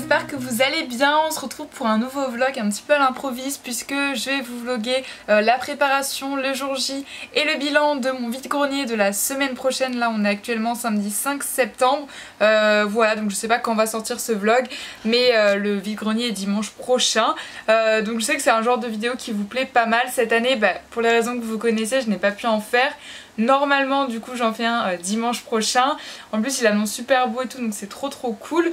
j'espère que vous allez bien. On se retrouve pour un nouveau vlog un petit peu à l'improviste puisque je vais vous vlogger la préparation, le jour J et le bilan de mon vide-grenier de la semaine prochaine. Là on est actuellement samedi 5 septembre. Voilà, donc je sais pas quand va sortir ce vlog, mais le vide-grenier est dimanche prochain. Donc je sais que c'est un genre de vidéo qui vous plaît pas mal. Cette année, pour les raisons que vous connaissez, je n'ai pas pu en faire. Normalement du coup j'en fais un dimanche prochain. En plus il annonce super beau et tout, donc c'est trop cool.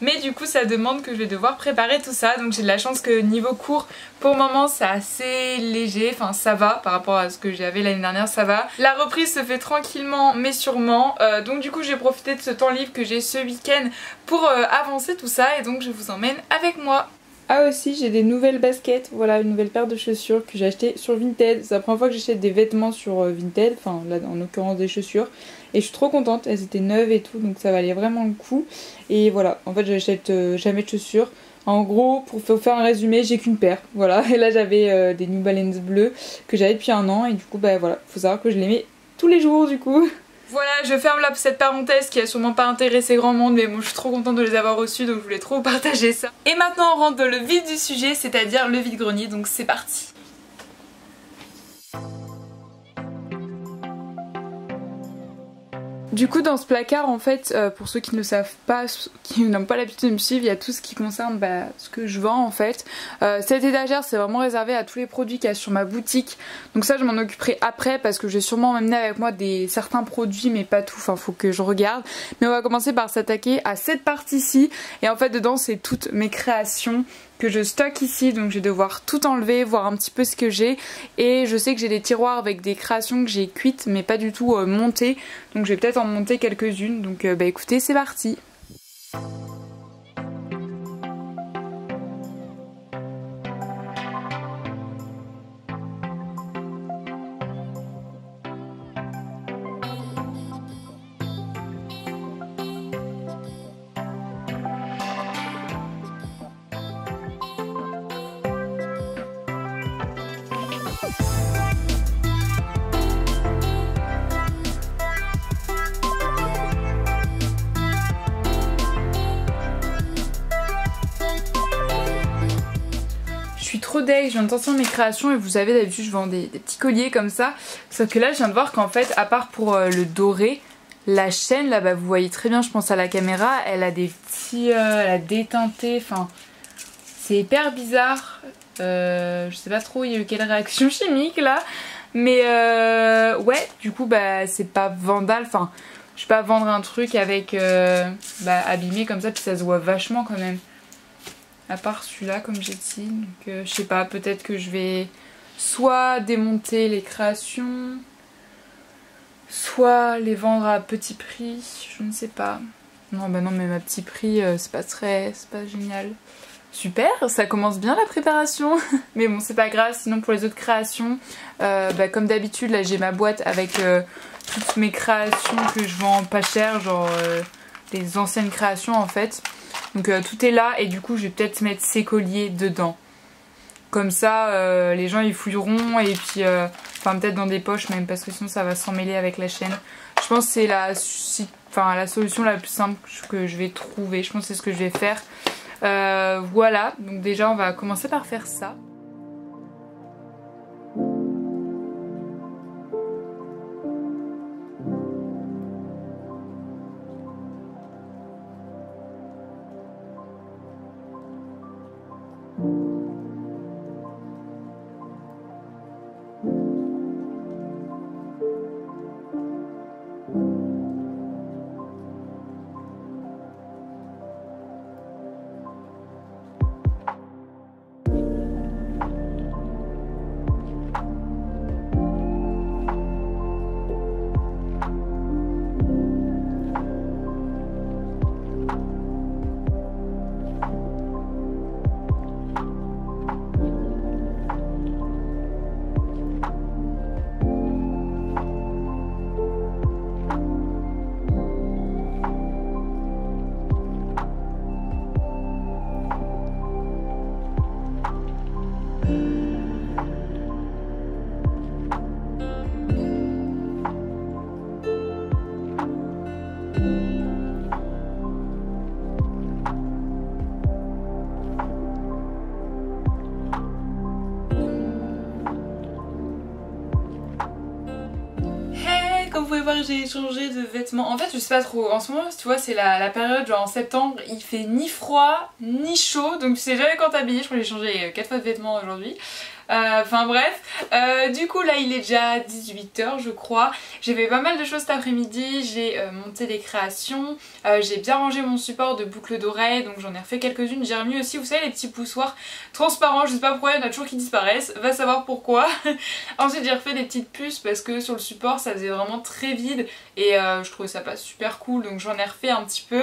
Mais du coup ça demande que je vais devoir préparer tout ça. Donc j'ai de la chance que niveau cours pour le moment c'est assez léger. Enfin ça va par rapport à ce que j'avais l'année dernière, ça va. La reprise se fait tranquillement mais sûrement. Donc du coup j'ai profité de ce temps libre que j'ai ce week-end pour avancer tout ça. Et donc je vous emmène avec moi. Ah aussi j'ai des nouvelles baskets, voilà une nouvelle paire de chaussures que j'ai acheté sur Vinted. C'est la première fois que j'achète des vêtements sur Vinted, enfin là en l'occurrence des chaussures. Et je suis trop contente, elles étaient neuves et tout donc ça valait vraiment le coup. Et voilà, en fait j'achète jamais de chaussures. En gros pour faire un résumé j'ai qu'une paire, voilà. Et là j'avais des New Balance bleues que j'avais depuis un an et du coup voilà, faut savoir que je les mets tous les jours du coup. Voilà, je ferme là cette parenthèse qui a sûrement pas intéressé grand monde, mais bon je suis trop contente de les avoir reçus donc je voulais trop partager ça. Et maintenant on rentre dans le vif du sujet, c'est-à-dire le vide-grenier, donc c'est parti. Du coup dans ce placard en fait, pour ceux qui ne savent pas, qui n'ont pas l'habitude de me suivre, il y a tout ce qui concerne ce que je vends en fait. Cette étagère c'est vraiment réservé à tous les produits qu'il y a sur ma boutique. Donc ça je m'en occuperai après parce que je vais sûrement m'amener avec moi certains produits mais pas tout, enfin faut que je regarde. Mais on va commencer par s'attaquer à cette partie-ci. Et en fait dedans c'est toutes mes créations que je stocke ici, donc je vais devoir tout enlever, voir un petit peu ce que j'ai. Et je sais que j'ai des tiroirs avec des créations que j'ai cuites mais pas du tout montées, donc je vais peut-être en monter quelques-unes. Donc écoutez, c'est parti. Trop deg, je viens de sortir mes créations et vous savez d'habitude je vends des petits colliers comme ça, sauf que là je viens de voir qu'en fait à part pour le doré, la chaîne là vous voyez très bien, je pense à la caméra, elle a des petits, elle a déteinté, enfin c'est hyper bizarre. Je sais pas trop il y a eu quelle réaction chimique là, mais ouais du coup c'est pas vandale, enfin je vais pas vendre un truc avec abîmé comme ça puis ça se voit vachement quand même. À part celui-là comme j'ai dit, donc je sais pas, peut-être que je vais soit démonter les créations, soit les vendre à petit prix, je ne sais pas. Non non mais à petit prix c'est pas génial. Super, ça commence bien la préparation. Mais bon c'est pas grave, sinon pour les autres créations, comme d'habitude là j'ai ma boîte avec toutes mes créations que je vends pas cher, genre les anciennes créations en fait. Donc tout est là et du coup je vais peut-être mettre ces colliers dedans. Comme ça les gens ils fouilleront et puis enfin peut-être dans des poches même parce que sinon ça va s'emmêler avec la chaîne. Je pense que c'est la solution la plus simple que je vais trouver. Je pense que c'est ce que je vais faire. Voilà, donc déjà on va commencer par faire ça. comme vous pouvez voir j'ai changé de vêtements. En fait je sais pas trop, en ce moment tu vois c'est la période genre en septembre, il fait ni froid ni chaud, donc tu sais jamais quand t'habiller. Je crois que j'ai changé 4 fois de vêtements aujourd'hui. Enfin bref, du coup là il est déjà 18h je crois. J'ai fait pas mal de choses cet après-midi, j'ai monté des créations, j'ai bien rangé mon support de boucles d'oreilles, donc j'en ai refait quelques-unes. J'ai remis aussi, vous savez, les petits poussoirs transparents, je sais pas pourquoi il y en a toujours qui disparaissent, va savoir pourquoi. Ensuite j'ai refait des petites puces parce que sur le support ça faisait vraiment très vide et je trouvais ça pas super cool, donc j'en ai refait un petit peu.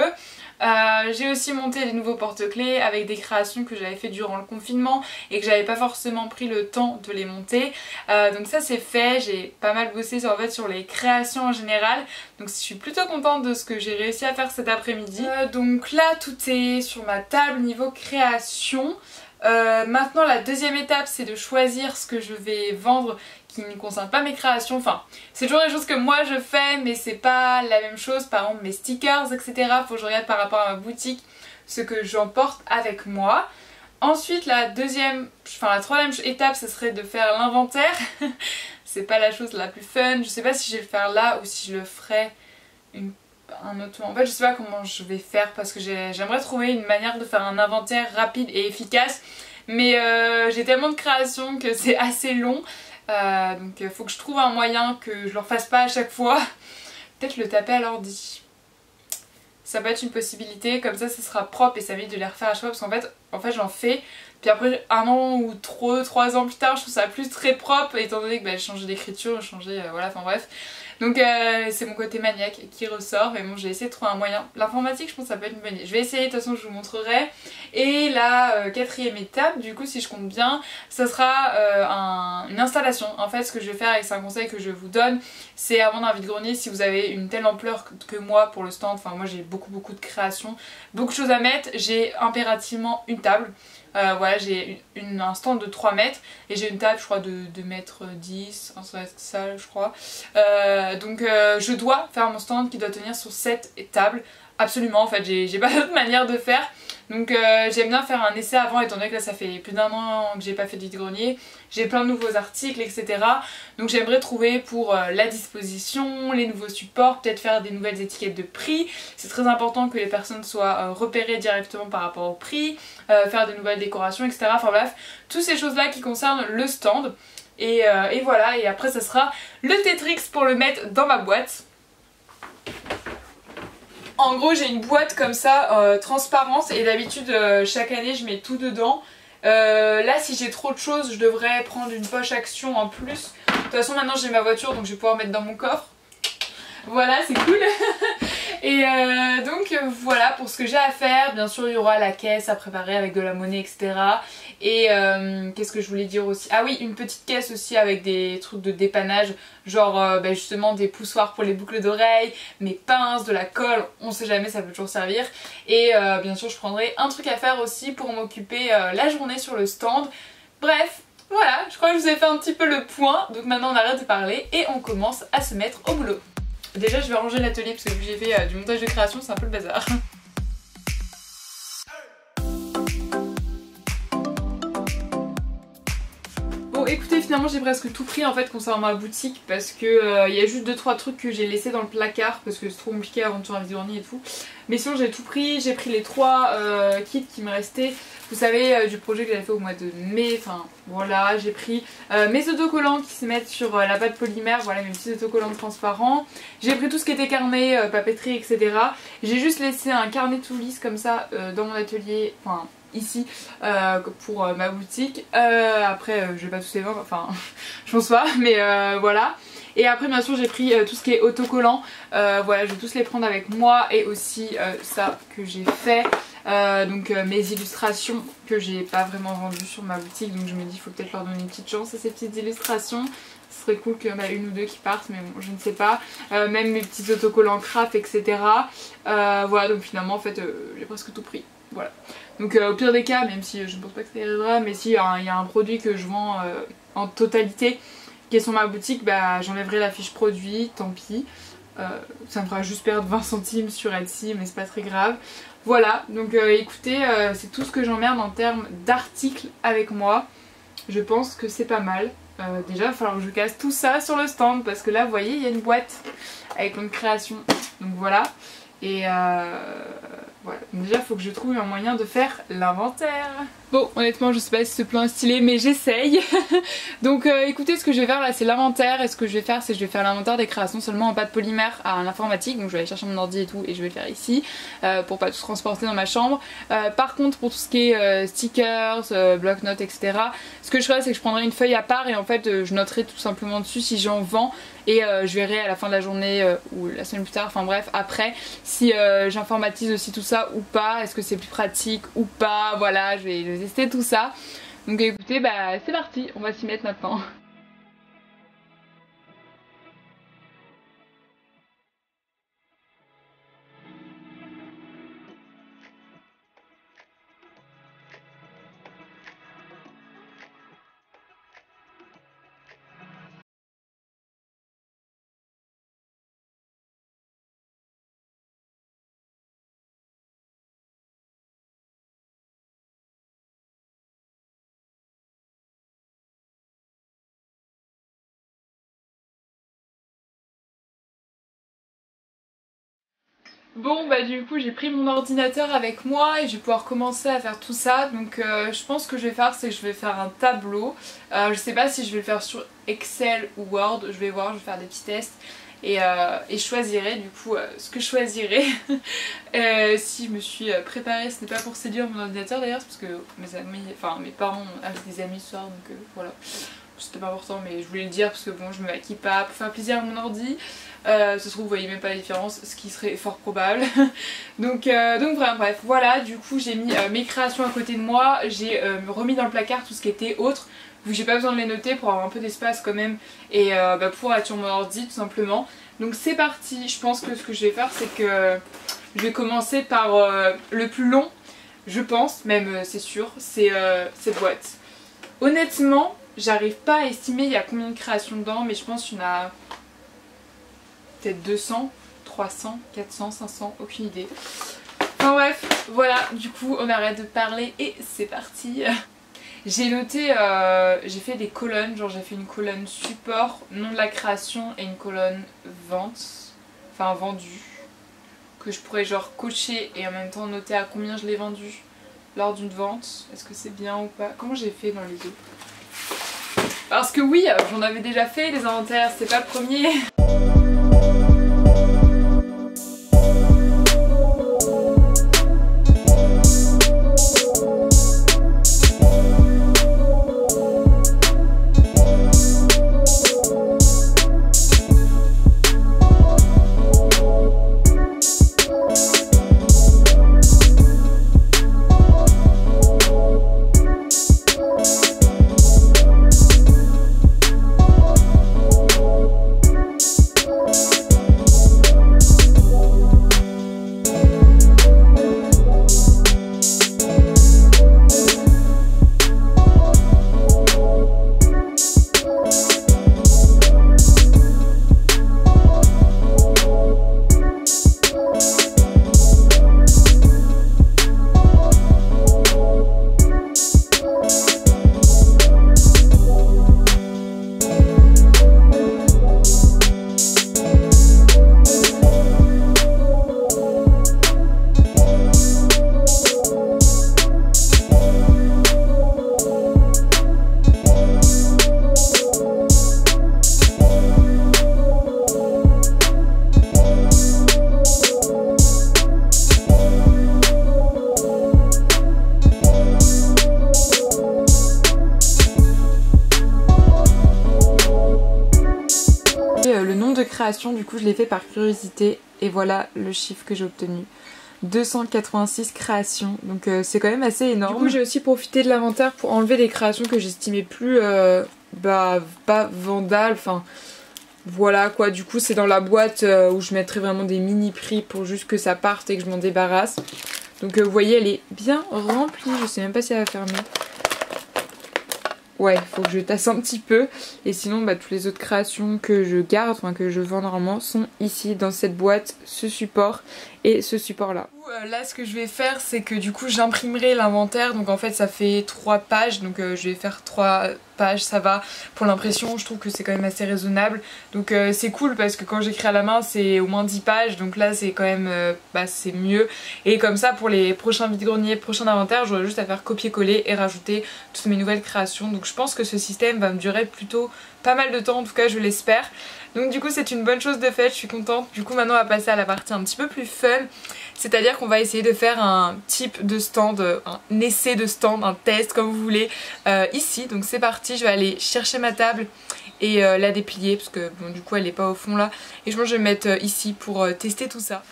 J'ai aussi monté des nouveaux porte-clés avec des créations que j'avais fait durant le confinement et que j'avais pas forcément pris le temps de les monter, donc ça c'est fait. J'ai pas mal bossé sur, en fait, sur les créations en général, donc je suis plutôt contente de ce que j'ai réussi à faire cet après-midi. Donc là tout est sur ma table niveau création. Maintenant la deuxième étape c'est de choisir ce que je vais vendre qui ne concerne pas mes créations. Enfin c'est toujours des choses que moi je fais mais c'est pas la même chose. Par exemple mes stickers etc, faut que je regarde par rapport à ma boutique ce que j'emporte avec moi. Ensuite la troisième étape ce serait de faire l'inventaire. C'est pas la chose la plus fun, je sais pas si je vais le faire là ou si je le ferai un autre moment. En fait je sais pas comment je vais faire parce que j'aimerais trouver une manière de faire un inventaire rapide et efficace, mais j'ai tellement de créations que c'est assez long, donc il faut que je trouve un moyen que je le refasse pas à chaque fois. Peut-être le taper à l'ordi, ça peut être une possibilité, comme ça sera propre et ça m'évite de les refaire à chaque fois, parce qu'en fait j'en fais puis après 1 an ou 3 ans plus tard je trouve ça plus très propre étant donné que j'ai changé d'écriture, j'ai changé voilà, enfin bref. Donc c'est mon côté maniaque qui ressort, mais bon j'ai essayé de trouver un moyen. L'informatique je pense que ça peut être une bonne idée. Je vais essayer, de toute façon je vous montrerai. Et la quatrième étape du coup si je compte bien, ça sera une installation. En fait ce que je vais faire et c'est un conseil que je vous donne, c'est à vendre un vide-grenier si vous avez une telle ampleur que moi pour le stand. Enfin moi j'ai beaucoup de créations, beaucoup de choses à mettre, j'ai impérativement une table. Voilà j'ai un stand de 3 mètres et j'ai une table je crois de 2,10 m, ça va être ça je crois. Donc je dois faire mon stand qui doit tenir sur cette table. Absolument en fait, j'ai pas d'autre manière de faire. Donc j'aime bien faire un essai avant étant donné que là ça fait plus d'1 an que j'ai pas fait de vide-grenier. J'ai plein de nouveaux articles etc. Donc j'aimerais trouver pour la disposition, les nouveaux supports, peut-être faire des nouvelles étiquettes de prix. C'est très important que les personnes soient repérées directement par rapport au prix, faire des nouvelles décorations etc. Enfin bref, toutes ces choses là qui concernent le stand. Et voilà, et après ça sera le Tetrix pour le mettre dans ma boîte. En gros j'ai une boîte comme ça, transparente, et d'habitude chaque année je mets tout dedans. Là si j'ai trop de choses je devrais prendre une poche action en plus. De toute façon maintenant j'ai ma voiture donc je vais pouvoir mettre dans mon coffre. Voilà c'est cool. Et donc voilà pour ce que j'ai à faire. Bien sûr il y aura la caisse à préparer avec de la monnaie etc. Et qu'est-ce que je voulais dire aussi? Ah oui, une petite caisse aussi avec des trucs de dépannage, genre justement des poussoirs pour les boucles d'oreilles, mes pinces, de la colle, on sait jamais, ça peut toujours servir. Et bien sûr je prendrai un truc à faire aussi pour m'occuper la journée sur le stand. Bref, voilà, je crois que je vous ai fait un petit peu le point, donc maintenant on arrête de parler et on commence à se mettre au boulot. Déjà je vais ranger l'atelier parce que vu que j'ai fait du montage de création c'est un peu le bazar. Bon écoutez finalement j'ai presque tout pris en fait concernant ma boutique parce que y a juste 2-3 trucs que j'ai laissé dans le placard parce que c'est trop compliqué avant de faire un vide-grenier et tout. Mais sinon j'ai tout pris, j'ai pris les 3 kits qui me restaient. Vous savez du projet que j'avais fait au mois de mai, enfin voilà, j'ai pris mes autocollants qui se mettent sur la pâte polymère, voilà mes petits autocollants transparents. J'ai pris tout ce qui était carnet, papeterie etc. J'ai juste laissé un carnet tout lisse comme ça dans mon atelier, enfin ici pour ma boutique. Après je vais pas tous les vendre, enfin je pense pas, mais voilà. Et après bien sûr j'ai pris tout ce qui est autocollant, voilà je vais tous les prendre avec moi et aussi ça que j'ai fait. Donc mes illustrations que j'ai pas vraiment vendues sur ma boutique, donc je me dis il faut peut-être leur donner une petite chance à ces petites illustrations. Ce serait cool qu'il y en ait 1 ou 2 qui partent mais bon je ne sais pas. Même mes petits autocollants craft etc. Voilà donc finalement en fait j'ai presque tout pris. Voilà. Donc au pire des cas, même si je ne pense pas que ça arrivera, mais si il y a un produit que je vends en totalité qui est sur ma boutique, bah j'enlèverai la fiche produit, tant pis. Ça me fera juste perdre 20 centimes sur Etsy mais c'est pas très grave. Voilà, donc écoutez, c'est tout ce que j'emmerde en termes d'articles avec moi. Je pense que c'est pas mal. déjà il va falloir que je casse tout ça sur le stand parce que là vous voyez il y a une boîte avec plein de créations, donc voilà. Et voilà, donc déjà il faut que je trouve un moyen de faire l'inventaire. Bon honnêtement je sais pas si ce plan est stylé mais j'essaye. Donc écoutez, ce que je vais faire là c'est l'inventaire, et ce que je vais faire c'est que je vais faire l'inventaire des créations seulement en pâte polymère à l'informatique. Donc je vais aller chercher mon ordi et tout et je vais le faire ici pour pas tout transporter dans ma chambre. Par contre pour tout ce qui est stickers, bloc-notes etc, ce que je ferai c'est que je prendrai une feuille à part et en fait je noterai tout simplement dessus si j'en vends. Et je verrai à la fin de la journée ou la semaine plus tard, enfin bref après, si j'informatise aussi tout ça ou pas, est-ce que c'est plus pratique ou pas, voilà, je vais tester tout ça. Donc écoutez, bah c'est parti, on va s'y mettre maintenant. Bon bah du coup j'ai pris mon ordinateur avec moi et je vais pouvoir commencer à faire tout ça. Donc je pense que je vais faire c'est que je vais faire un tableau. Je sais pas si je vais le faire sur Excel ou Word, je vais voir, je vais faire des petits tests. Et je choisirai du coup ce que je choisirai. Si je me suis préparée, ce n'est pas pour séduire mon ordinateur d'ailleurs, parce que mes amis, enfin mes parents avaient des amis ce soir, donc voilà. C'était pas important mais je voulais le dire parce que bon je me maquille pas pour faire plaisir à mon ordi. Ça se trouve vous voyez même pas la différence, ce qui serait fort probable. donc bref voilà, du coup j'ai mis mes créations à côté de moi. J'ai remis dans le placard tout ce qui était autre, vu que j'ai pas besoin de les noter pour avoir un peu d'espace quand même. Et pour être sur mon ordi tout simplement. Donc c'est parti, je pense que ce que je vais faire c'est que je vais commencer par le plus long. Je pense, même c'est sûr, c'est cette boîte. Honnêtement j'arrive pas à estimer il y a combien de créations dedans, mais je pense qu'il y en a peut-être 200, 300, 400, 500, aucune idée. Enfin bref, voilà, du coup on arrête de parler et c'est parti. J'ai noté, j'ai fait des colonnes, genre j'ai fait une colonne support, nom de la création, et une colonne vente, enfin vendue, que je pourrais genre cocher et en même temps noter à combien je l'ai vendu lors d'une vente. Est-ce que c'est bien ou pas? Comment j'ai fait dans les deux? Parce que oui, j'en avais déjà fait des inventaires, c'est pas le premier. Création, du coup je l'ai fait par curiosité et voilà le chiffre que j'ai obtenu, 286 créations, donc c'est quand même assez énorme. Du coup j'ai aussi profité de l'inventaire pour enlever des créations que j'estimais plus pas vandales, enfin voilà quoi. Du coup c'est dans la boîte où je mettrai vraiment des mini prix pour juste que ça parte et que je m'en débarrasse. Donc vous voyez elle est bien remplie, je sais même pas si elle va fermer. Ouais, faut que je tasse un petit peu. Et sinon, toutes les autres créations que je garde, enfin que je vends normalement, sont ici dans cette boîte, ce support et ce support là. Là ce que je vais faire c'est que du coup j'imprimerai l'inventaire, donc en fait ça fait 3 pages, donc je vais faire 3 pages, ça va pour l'impression, je trouve que c'est quand même assez raisonnable, donc c'est cool parce que quand j'écris à la main c'est au moins 10 pages, donc là c'est quand même c'est mieux, et comme ça pour les prochains vide-greniers, prochains inventaires, j'aurai juste à faire copier-coller et rajouter toutes mes nouvelles créations, donc je pense que ce système va me durer plutôt pas mal de temps, en tout cas je l'espère. Donc du coup c'est une bonne chose de fait, je suis contente. Du coup maintenant on va passer à la partie un petit peu plus fun, c'est-à-dire qu'on va essayer de faire un type de stand, un essai de stand, un test comme vous voulez, ici. Donc c'est parti, je vais aller chercher ma table et la déplier parce que bon du coup elle est pas au fond là. Et je pense que je vais me mettre ici pour tester tout ça.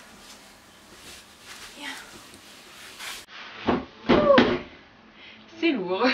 C'est lourd.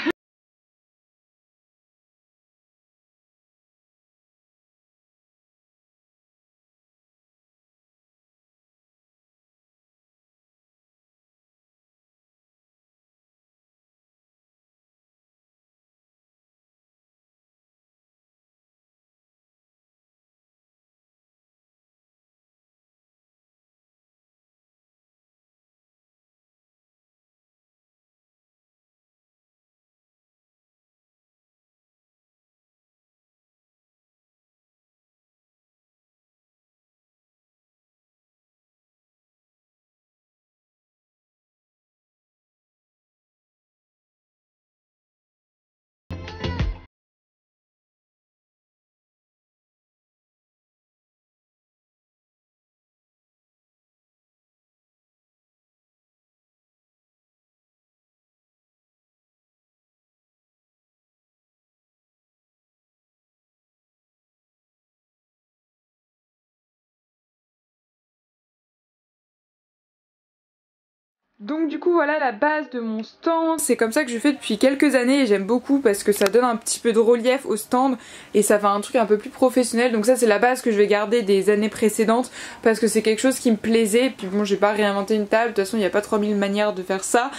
Donc du coup voilà la base de mon stand, c'est comme ça que je fais depuis quelques années et j'aime beaucoup parce que ça donne un petit peu de relief au stand et ça fait un truc un peu plus professionnel. Donc ça c'est la base que je vais garder des années précédentes parce que c'est quelque chose qui me plaisait. Puis bon j'ai pas réinventé une table, de toute façon il n'y a pas 3000 manières de faire ça.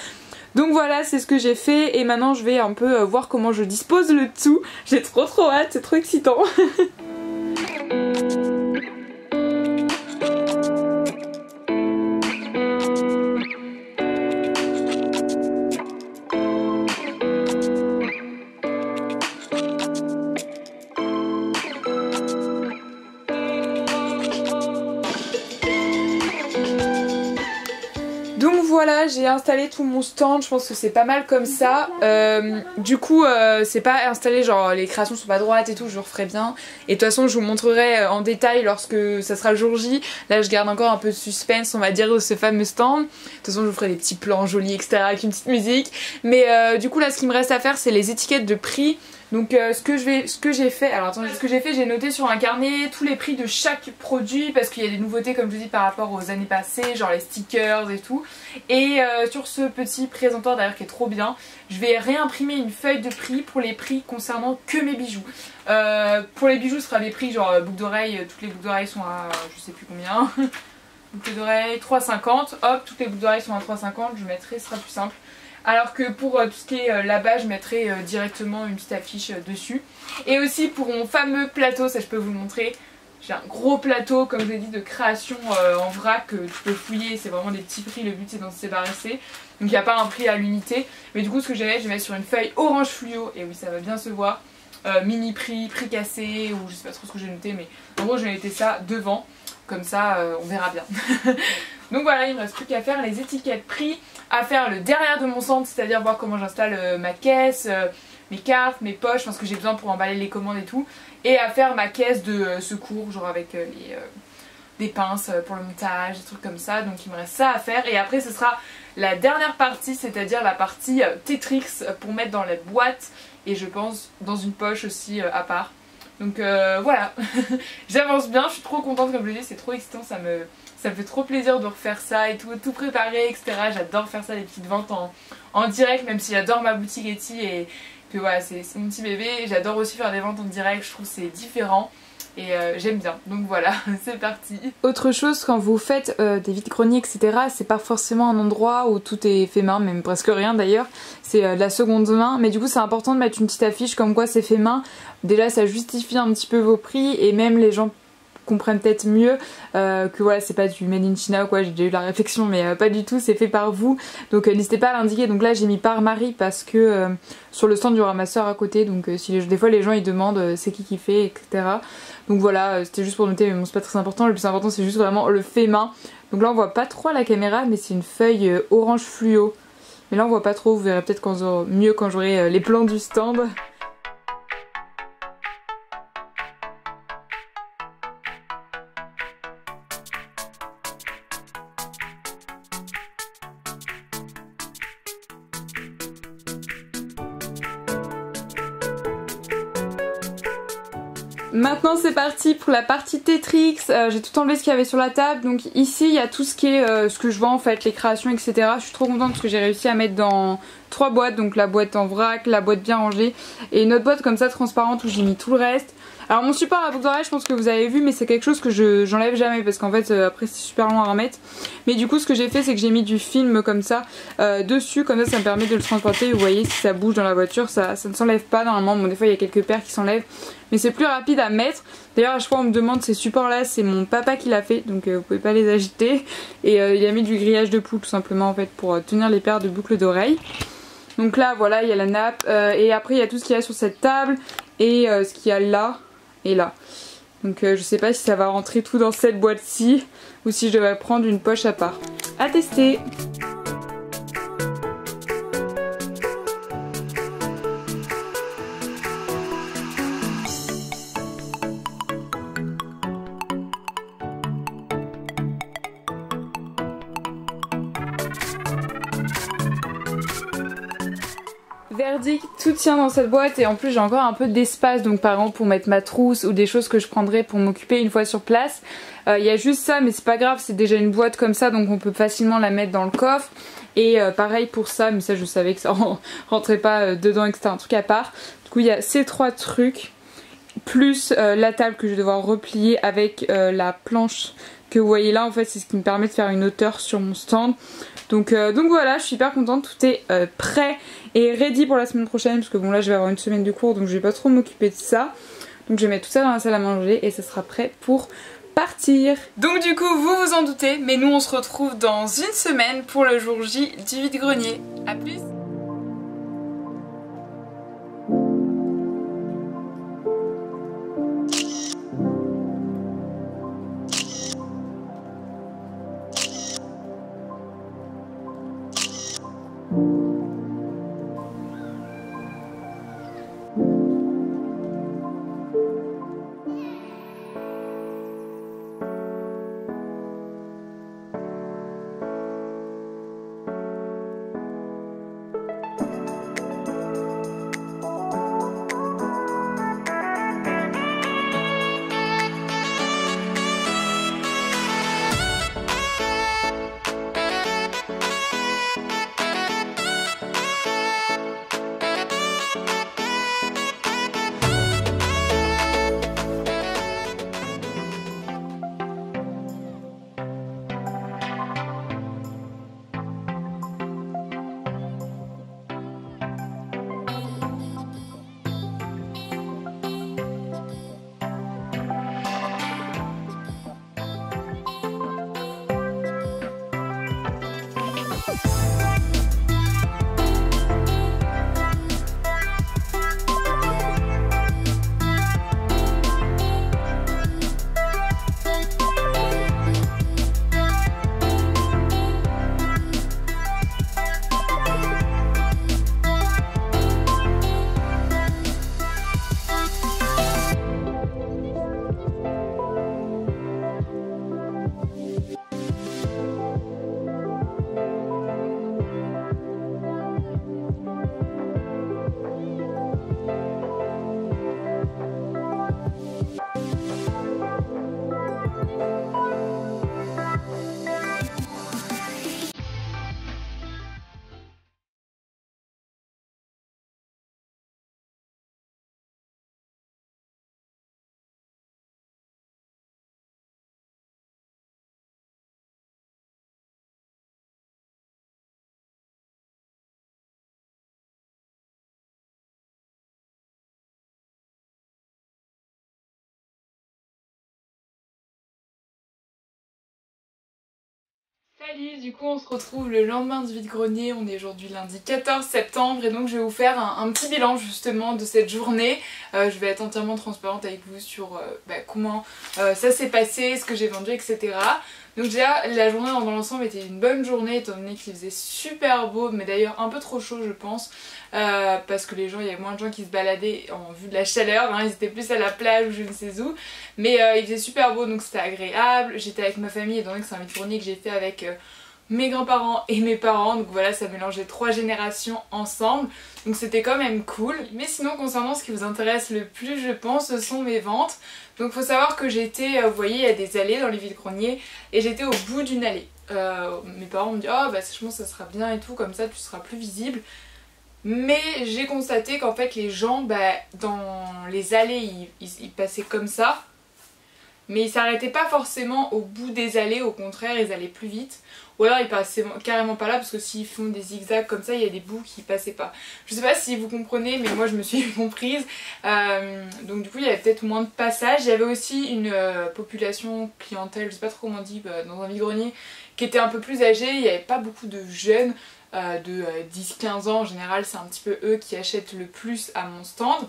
Donc voilà c'est ce que j'ai fait et maintenant je vais un peu voir comment je dispose le tout. J'ai trop hâte, c'est trop excitant. Donc voilà, j'ai installé tout mon stand, je pense que c'est pas mal comme ça. Du coup, c'est pas installé genre les créations sont pas droites et tout, je le referai bien. Et de toute façon, je vous montrerai en détail lorsque ça sera le jour J. Là, je garde encore un peu de suspense, on va dire, de ce fameux stand. De toute façon, je vous ferai des petits plans jolis, etc. avec une petite musique. Mais du coup, là, ce qu'il me reste à faire, c'est les étiquettes de prix. Donc ce que j'ai fait, alors attendez, ce que j'ai fait, j'ai noté sur un carnet tous les prix de chaque produit parce qu'il y a des nouveautés comme je dis par rapport aux années passées, genre les stickers et tout. Et sur ce petit présentoir d'ailleurs qui est trop bien, je vais réimprimer une feuille de prix pour les prix concernant que mes bijoux. Pour les bijoux ce sera les prix genre boucles d'oreilles, toutes les boucles d'oreilles sont à je sais plus combien. Boucles d'oreilles 3,50, hop, toutes les boucles d'oreilles sont à 3,50, je mettrai, ce sera plus simple. Alors que pour tout ce qui est là-bas, je mettrai directement une petite affiche dessus. Et aussi pour mon fameux plateau, ça je peux vous le montrer. J'ai un gros plateau, comme je l'ai dit, de création en vrac que tu peux fouiller. C'est vraiment des petits prix, le but c'est d'en se débarrasser. Donc il n'y a pas un prix à l'unité. Mais du coup ce que je vais mettre sur une feuille orange fluo. Et oui, ça va bien se voir. Mini prix, prix cassé, ou je sais pas trop ce que j'ai noté. Mais en gros j'ai noté ça devant. Comme ça on verra bien. Donc voilà, il me reste plus qu'à faire les étiquettes prix, à faire le derrière de mon stand, c'est-à-dire voir comment j'installe ma caisse, mes cartes, mes poches, enfin ce que j'ai besoin pour emballer les commandes et tout, et à faire ma caisse de secours, genre avec des pinces pour le montage, des trucs comme ça. Donc il me reste ça à faire et après ce sera la dernière partie, c'est-à-dire la partie Tetrix pour mettre dans la boîte et je pense dans une poche aussi à part. Donc voilà, j'avance bien, je suis trop contente comme je l'ai dit, c'est trop excitant, ça me fait trop plaisir de refaire ça et tout préparer, etc. J'adore faire ça, les petites ventes en direct, même si j'adore ma boutique Etsy et que voilà, c'est mon petit bébé. J'adore aussi faire des ventes en direct, je trouve que c'est différent et j'aime bien. Donc voilà, c'est parti. Autre chose, quand vous faites des vide-greniers, etc., c'est pas forcément un endroit où tout est fait main, même presque rien d'ailleurs. C'est de la seconde main, mais du coup c'est important de mettre une petite affiche comme quoi c'est fait main. Déjà ça justifie un petit peu vos prix et même les gens comprennent peut-être mieux que voilà, c'est pas du made in China ou quoi, j'ai déjà eu la réflexion mais pas du tout, c'est fait par vous. Donc n'hésitez pas à l'indiquer. Donc là j'ai mis par Marie parce que sur le stand il y aura ma soeur à côté, donc si des fois les gens ils demandent c'est qui fait, etc. Donc voilà, c'était juste pour noter, mais bon c'est pas très important, le plus important c'est juste vraiment le fait main. Donc là on voit pas trop à la caméra, mais c'est une feuille orange fluo. Mais là on voit pas trop, vous verrez peut-être mieux quand j'aurai les plans du stand. Maintenant c'est parti pour la partie Tetrix. J'ai tout enlevé ce qu'il y avait sur la table. Donc ici il y a tout ce qui est ce que je vends en fait, les créations, etc. Je suis trop contente parce que j'ai réussi à mettre dans 3 boîtes. Donc la boîte en vrac, la boîte bien rangée et une autre boîte comme ça transparente où j'ai mis tout le reste. Alors mon support à boucle d'oreille je pense que vous avez vu, mais c'est quelque chose que j'enlève jamais parce qu'en fait après c'est super long à remettre. Mais du coup ce que j'ai fait c'est que j'ai mis du film comme ça dessus, comme ça me permet de le transporter. Vous voyez si ça bouge dans la voiture ça ne s'enlève pas normalement. Bon des fois il y a quelques paires qui s'enlèvent mais c'est plus rapide à mettre. D'ailleurs à chaque fois on me demande ces supports là, c'est mon papa qui l'a fait, donc vous pouvez pas les agiter. Et il a mis du grillage de poule tout simplement en fait pour tenir les paires de boucles d'oreilles. Donc là voilà il y a la nappe et après il y a tout ce qu'il y a sur cette table et ce qu'il y a là et là. Donc je sais pas si ça va rentrer tout dans cette boîte-ci ou si je devrais prendre une poche à part. À tester. Verdict, tout tient dans cette boîte et en plus j'ai encore un peu d'espace, donc par exemple pour mettre ma trousse ou des choses que je prendrai pour m'occuper une fois sur place. Il y a juste ça mais c'est pas grave, c'est déjà une boîte comme ça donc on peut facilement la mettre dans le coffre. Et pareil pour ça, mais ça je savais que ça rentrait pas dedans et que c'était un truc à part. Du coup il y a ces 3 trucs plus la table que je vais devoir replier avec la planche que vous voyez là. En fait c'est ce qui me permet de faire une hauteur sur mon stand. Donc voilà, je suis hyper contente, tout est prêt et ready pour la semaine prochaine parce que bon là je vais avoir une semaine de cours donc je vais pas trop m'occuper de ça. Donc je vais mettre tout ça dans la salle à manger et ça sera prêt pour partir. Donc du coup vous vous en doutez, mais nous on se retrouve dans une semaine pour le jour J du vide-grenier. A plus. Salut, du coup on se retrouve le lendemain du vide-grenier, on est aujourd'hui lundi 14 septembre et donc je vais vous faire un petit bilan justement de cette journée. Je vais être entièrement transparente avec vous sur comment ça s'est passé, ce que j'ai vendu, etc. Donc déjà la journée dans l'ensemble était une bonne journée étant donné qu'il faisait super beau, mais d'ailleurs un peu trop chaud je pense, parce que il y avait moins de gens qui se baladaient en vue de la chaleur, hein, ils étaient plus à la plage ou je ne sais où, mais il faisait super beau donc c'était agréable. J'étais avec ma famille étant donné que c'est un vide-grenier que j'ai fait avec mes grands-parents et mes parents, donc voilà, ça mélangeait 3 générations ensemble, donc c'était quand même cool. Mais sinon concernant ce qui vous intéresse le plus je pense, ce sont mes ventes. Donc faut savoir que j'étais, vous voyez il y a des allées dans les vide-greniers et j'étais au bout d'une allée. Mes parents me disent oh bah je pense que ça sera bien et tout, comme ça tu seras plus visible. Mais j'ai constaté qu'en fait les gens dans les allées ils passaient comme ça. Mais ils s'arrêtaient pas forcément au bout des allées, au contraire ils allaient plus vite. Ou alors ils passaient carrément pas là parce que s'ils font des zigzags comme ça il y a des bouts qui passaient pas. Je sais pas si vous comprenez mais moi je me suis comprise. Donc du coup il y avait peut-être moins de passages. Il y avait aussi une population clientèle, je sais pas trop comment on dit, dans un vide-grenier qui était un peu plus âgée. Il n'y avait pas beaucoup de jeunes de 10-15 ans. En général c'est un petit peu eux qui achètent le plus à mon stand.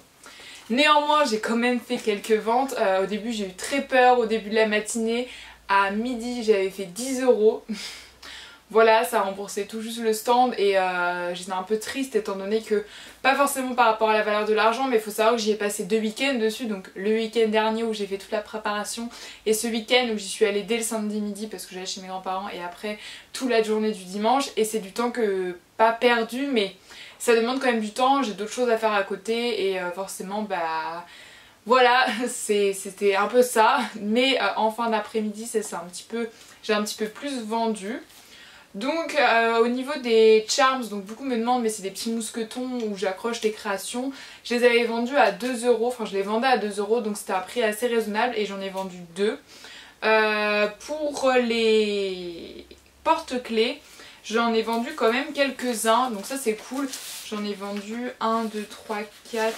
Néanmoins j'ai quand même fait quelques ventes. Au début j'ai eu très peur au début de la matinée. À midi j'avais fait 10 €. Voilà, ça remboursait tout juste le stand et j'étais un peu triste étant donné que, pas forcément par rapport à la valeur de l'argent, mais il faut savoir que j'y ai passé 2 week-ends dessus, donc le week-end dernier où j'ai fait toute la préparation et ce week-end où j'y suis allée dès le samedi midi parce que j'allais chez mes grands-parents et après toute la journée du dimanche, et c'est du temps que, pas perdu, mais ça demande quand même du temps, j'ai d'autres choses à faire à côté et forcément voilà, c'était un peu ça, mais en fin d'après-midi j'ai un petit peu plus vendu. Donc au niveau des charms, donc beaucoup me demandent mais c'est des petits mousquetons où j'accroche des créations. Je les avais vendus à 2 €, enfin je les vendais à 2 € donc c'était un prix assez raisonnable et j'en ai vendu 2. Pour les porte-clés, j'en ai vendu quand même quelques-uns, donc ça c'est cool. J'en ai vendu 1, 2, 3, 4.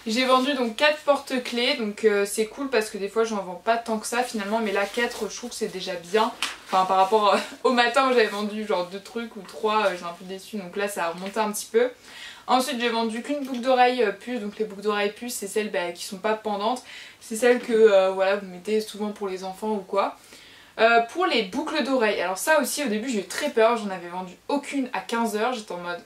J'ai vendu donc 4 porte-clés, donc c'est cool parce que des fois j'en vends pas tant que ça finalement, mais là 4 je trouve que c'est déjà bien. Enfin par rapport au matin où j'avais vendu genre 2 trucs ou 3, j'étais un peu déçue, donc là ça a remonté un petit peu. Ensuite j'ai vendu qu'une boucle d'oreille puce, donc les boucles d'oreille puce c'est celles qui sont pas pendantes, c'est celles que voilà, vous mettez souvent pour les enfants ou quoi. Pour les boucles d'oreille, alors ça aussi au début j'ai eu très peur, j'en avais vendu aucune à 15 €, j'étais en mode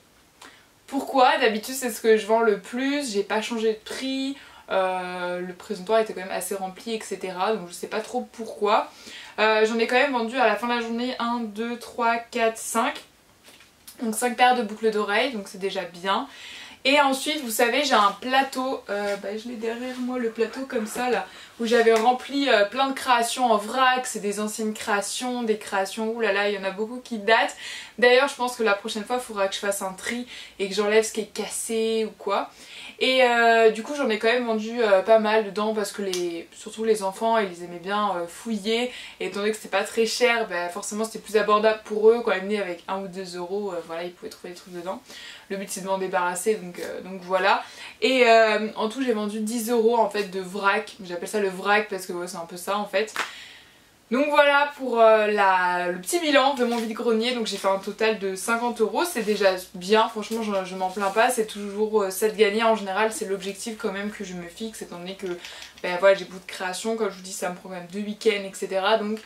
pourquoi? D'habitude c'est ce que je vends le plus, j'ai pas changé de prix, le présentoir était quand même assez rempli etc. Donc je sais pas trop pourquoi. J'en ai quand même vendu à la fin de la journée 1, 2, 3, 4, 5. Donc 5 paires de boucles d'oreilles, donc c'est déjà bien. Et ensuite vous savez j'ai un plateau, je l'ai derrière moi le plateau comme ça là, où j'avais rempli plein de créations en vrac, c'est des anciennes créations, des créations, oulala il y en a beaucoup qui datent. D'ailleurs je pense que la prochaine fois il faudra que je fasse un tri et que j'enlève ce qui est cassé ou quoi. Et du coup j'en ai quand même vendu pas mal dedans parce que surtout les enfants ils les aimaient bien fouiller, et étant donné que c'était pas très cher, forcément c'était plus abordable pour eux quand ils venaient avec 1 ou 2 €, voilà ils pouvaient trouver des trucs dedans. Le but c'est de m'en débarrasser donc voilà. Et en tout j'ai vendu 10 € en fait de vrac, j'appelle ça le vrac parce que c'est un peu ça en fait. Donc voilà pour le petit bilan de mon vide-grenier. Donc j'ai fait un total de 50 €, c'est déjà bien, franchement je m'en plains pas, c'est toujours ça de gagner en général, c'est l'objectif quand même que je me fixe étant donné que voilà, j'ai beaucoup de création, comme je vous dis ça me prend quand même 2 week-ends etc. Donc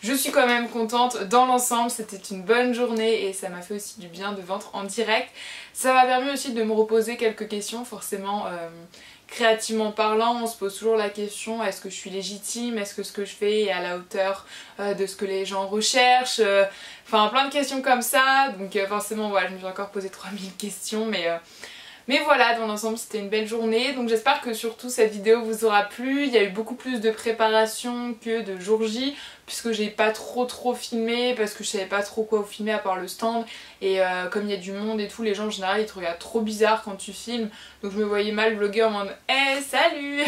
je suis quand même contente dans l'ensemble, c'était une bonne journée et ça m'a fait aussi du bien de vendre en direct. Ça m'a permis aussi de me reposer quelques questions, forcément créativement parlant on se pose toujours la question est-ce que je suis légitime, est-ce que ce que je fais est à la hauteur de ce que les gens recherchent, enfin plein de questions comme ça, donc forcément voilà je me suis encore posé 3000 questions mais voilà, dans l'ensemble c'était une belle journée, donc j'espère que surtout cette vidéo vous aura plu. Il y a eu beaucoup plus de préparation que de jour J, puisque j'ai pas trop filmé, parce que je savais pas trop quoi vous filmer à part le stand, et comme il y a du monde et tout, les gens en général ils te regardent trop bizarre quand tu filmes, donc je me voyais mal vlogger en mode hey, salut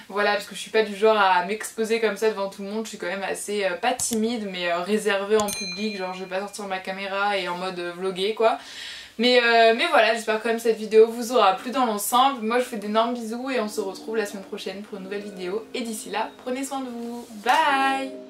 voilà, parce que je suis pas du genre à m'exposer comme ça devant tout le monde, je suis quand même assez, pas timide, mais réservée en public, genre je vais pas sortir ma caméra et en mode vlogger quoi. Mais voilà, j'espère quand même que cette vidéo vous aura plu dans l'ensemble. Moi je vous fais d'énormes bisous et on se retrouve la semaine prochaine pour une nouvelle vidéo. Et d'ici là, prenez soin de vous. Bye!